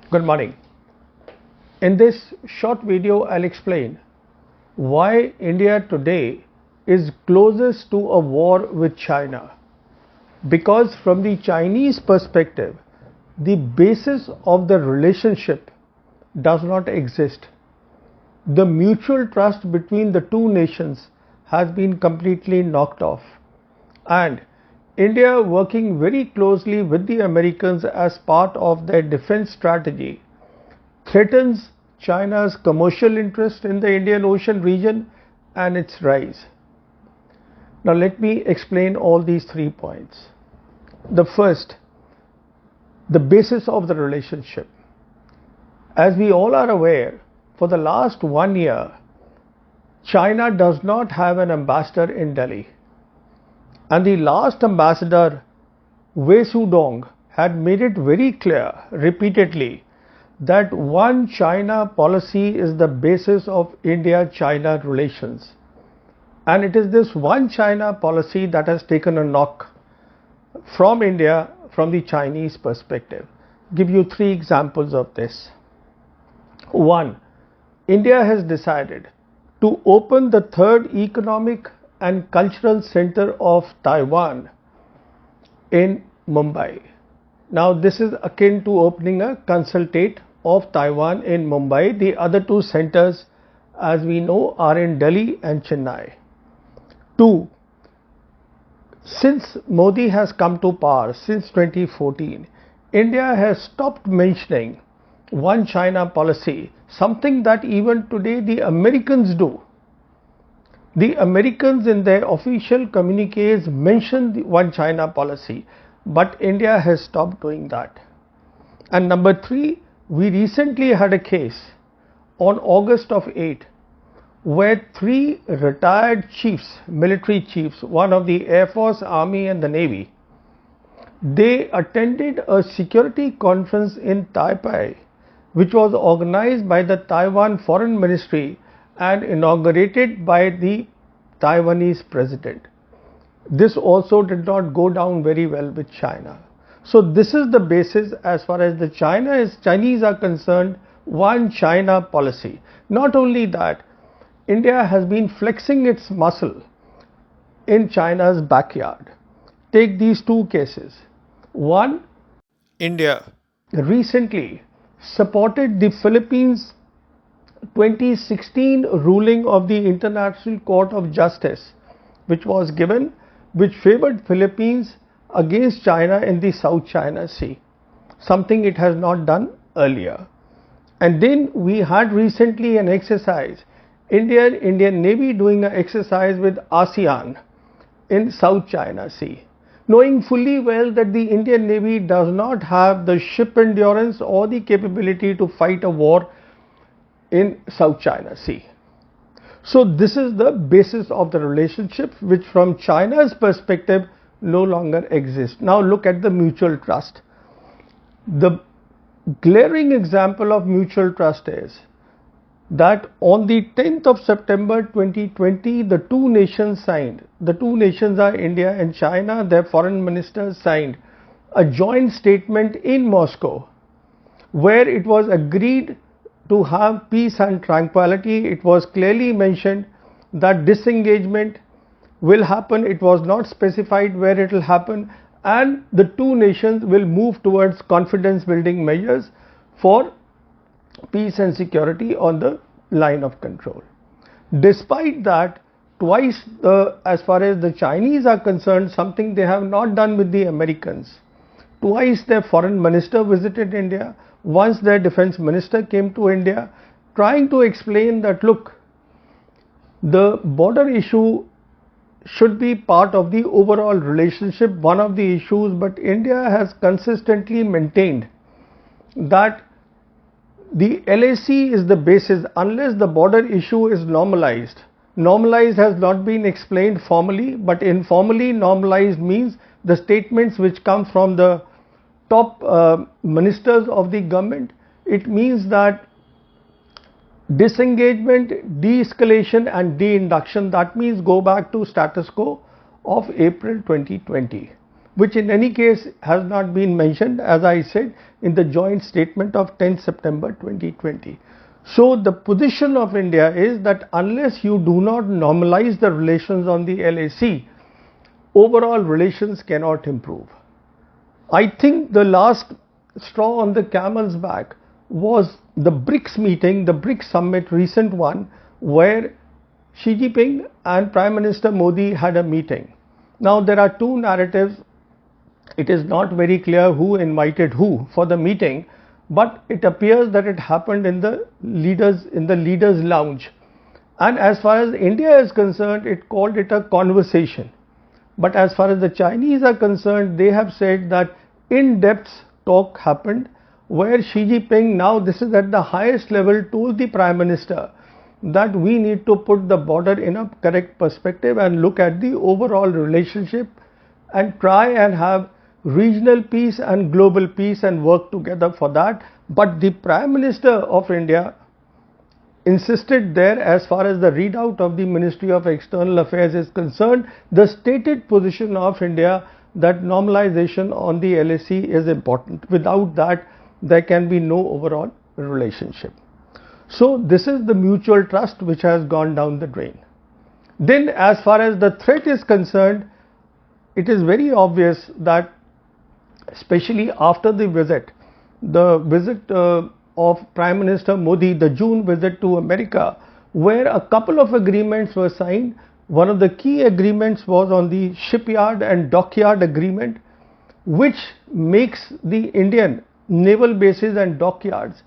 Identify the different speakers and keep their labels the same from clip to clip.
Speaker 1: Good morning. In this short video, I'll explain why India today is closest to a war with China. Because from the Chinese perspective, the basis of the relationship does not exist. The mutual trust between the two nations has been completely knocked off. And India, working very closely with the Americans as part of their defense strategy, threatens China's commercial interest in the Indian Ocean region and its rise. Now let me explain all these 3 points. The first, the basis of the relationship. As we all are aware, for the last 1 year, China does not have an ambassador in Delhi. And the last ambassador, Wei Sudong, had made it very clear repeatedly that one China policy is the basis of India-China relations. And it is this one China policy that has taken a knock from India from the Chinese perspective. Give you 3 examples of this. 1. India has decided to open the third economic and cultural center of Taiwan in Mumbai. Now this is akin to opening a consulate of Taiwan in Mumbai. The other 2 centers, as we know, are in Delhi and Chennai. 2. Since Modi has come to power since 2014, India has stopped mentioning one China policy, something that even today the Americans do. The Americans in their official communiques mention the one China policy, but India has stopped doing that. And number 3, we recently had a case on August of 8 where 3 retired chiefs, military chiefs, one of the Air Force, Army and the Navy, they attended a security conference in Taipei which was organized by the Taiwan Foreign Ministry and inaugurated by the Taiwanese president. This also did not go down very well with China. So this is the basis as far as the Chinese are concerned, one China policy. Not only that, India has been flexing its muscle in China's backyard. Take these 2 cases. 1, India recently supported the Philippines 2016 ruling of the International Court of Justice, which was given, which favored Philippines against China in the South China Sea, something it has not done earlier. And then we had recently an exercise, Indian Navy doing an exercise with ASEAN in South China Sea, knowing fully well that the Indian Navy does not have the ship endurance or the capability to fight a war in South China Sea. So this is the basis of the relationship, which from China's perspective no longer exists. Now look at the mutual trust. The glaring example of mutual trust is that on the 10th of September 2020, the 2 nations signed, the 2 nations are India and China, their foreign ministers signed a joint statement in Moscow where it was agreed to have peace and tranquility. It was clearly mentioned that disengagement will happen. It was not specified where it will happen, and the 2 nations will move towards confidence building measures for peace and security on the line of control. Despite that, twice, as far as the Chinese are concerned, something they have not done with the Americans, twice their foreign minister visited India. Once their defense minister came to India trying to explain that, look, the border issue should be part of the overall relationship, one of the issues, but India has consistently maintained that the LAC is the basis unless the border issue is normalized. Normalized has not been explained formally, but informally normalized means the statements which come from the top ministers of the government. It means that disengagement, de-escalation and de-induction, that means go back to status quo of April 2020. which in any case has not been mentioned, as I said, in the joint statement of 10th September 2020. So the position of India is that unless you do not normalize the relations on the LAC, overall relations cannot improve. I think the last straw on the camel's back was the BRICS meeting, the BRICS summit, recent one, where Xi Jinping and Prime Minister Modi had a meeting. Now there are two narratives. It is not very clear who invited who for the meeting, but it appears that it happened in the leaders lounge. And as far as India is concerned, it called it a conversation. But as far as the Chinese are concerned, they have said that in-depth talk happened where Xi Jinping, now this is at the highest level, told the Prime Minister that we need to put the border in a correct perspective and look at the overall relationship and try and have regional peace and global peace and work together for that. But the Prime Minister of India insisted there, as far as the readout of the Ministry of External Affairs is concerned, the stated position of India that normalization on the LAC is important. Without that, there can be no overall relationship. So this is the mutual trust which has gone down the drain. Then as far as the threat is concerned, it is very obvious that especially after the visit of Prime Minister Modi, the June visit to America, where a couple of agreements were signed. One of the key agreements was on the shipyard and dockyard agreement, which makes the Indian naval bases and dockyards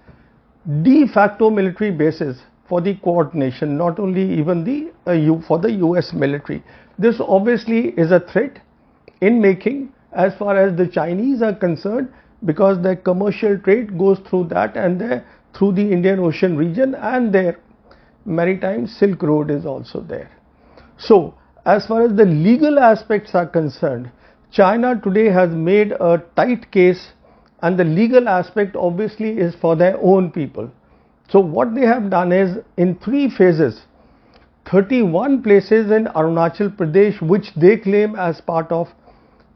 Speaker 1: de facto military bases for the Quad nation, not only even for the US military. This obviously is a threat in making as far as the Chinese are concerned, because their commercial trade goes through that and through the Indian Ocean region, and their maritime Silk Road is also there. So as far as the legal aspects are concerned, China today has made a tight case, and the legal aspect obviously is for their own people. So what they have done is, in 3 phases, 31 places in Arunachal Pradesh which they claim as part of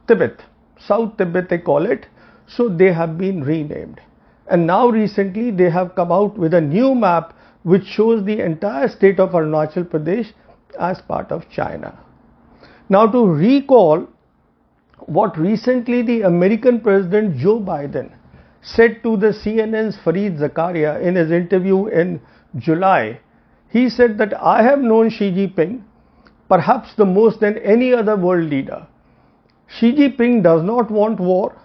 Speaker 1: Tibet, South Tibet they call it, so they have been renamed. And now recently they have come out with a new map which shows the entire state of Arunachal Pradesh as part of China. Now to recall what recently the American President Joe Biden said to the CNN's Fareed Zakaria in his interview in July, he said that I have known Xi Jinping perhaps the most than any other world leader. Xi Jinping does not want war.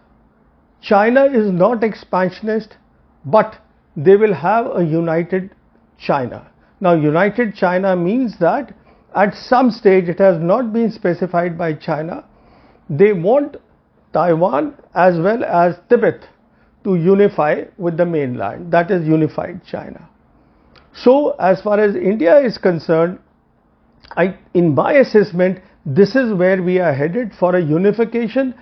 Speaker 1: China is not expansionist, but they will have a united China. Now united China means that at some stage, it has not been specified by China, they want Taiwan as well as Tibet to unify with the mainland, that is unified China. So as far as India is concerned, in my assessment, this is where we are headed for a unification,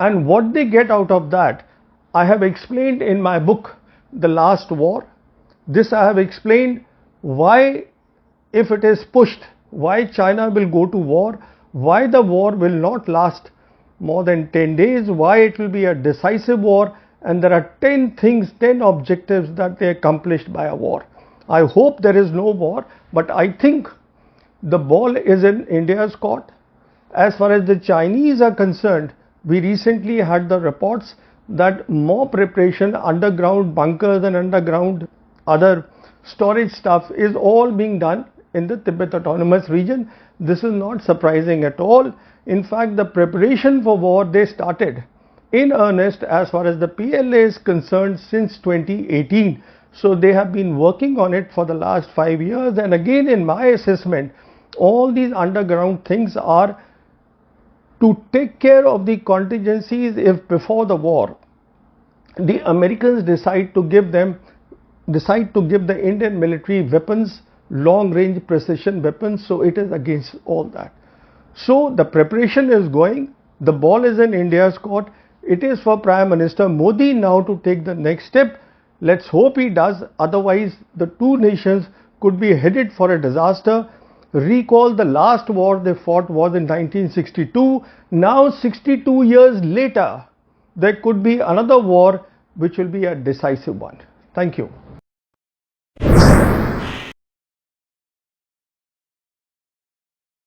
Speaker 1: and what they get out of that, I have explained in my book, The Last War. This I have explained why, if it is pushed, why China will go to war, why the war will not last more than 10 days, why it will be a decisive war, and there are 10 things, 10 objectives that they accomplished by a war. I hope there is no war, but I think the ball is in India's court. As far as the Chinese are concerned, we recently had the reports that more preparation, underground bunkers and underground other storage stuff is all being done in the Tibet Autonomous Region. This is not surprising at all. In fact, the preparation for war, they started in earnest as far as the PLA is concerned since 2018. So they have been working on it for the last 5 years, and again in my assessment, all these underground things are to take care of the contingencies if before the war the Americans decide to give the Indian military weapons, long range precision weapons, so it is against all that. So the preparation is going, the ball is in India's court. It is for Prime Minister Modi now to take the next step. Let's hope he does, otherwise the two nations could be headed for a disaster. Recall the last war they fought was in 1962. Now 62 years later, there could be another war which will be a decisive one. Thank you.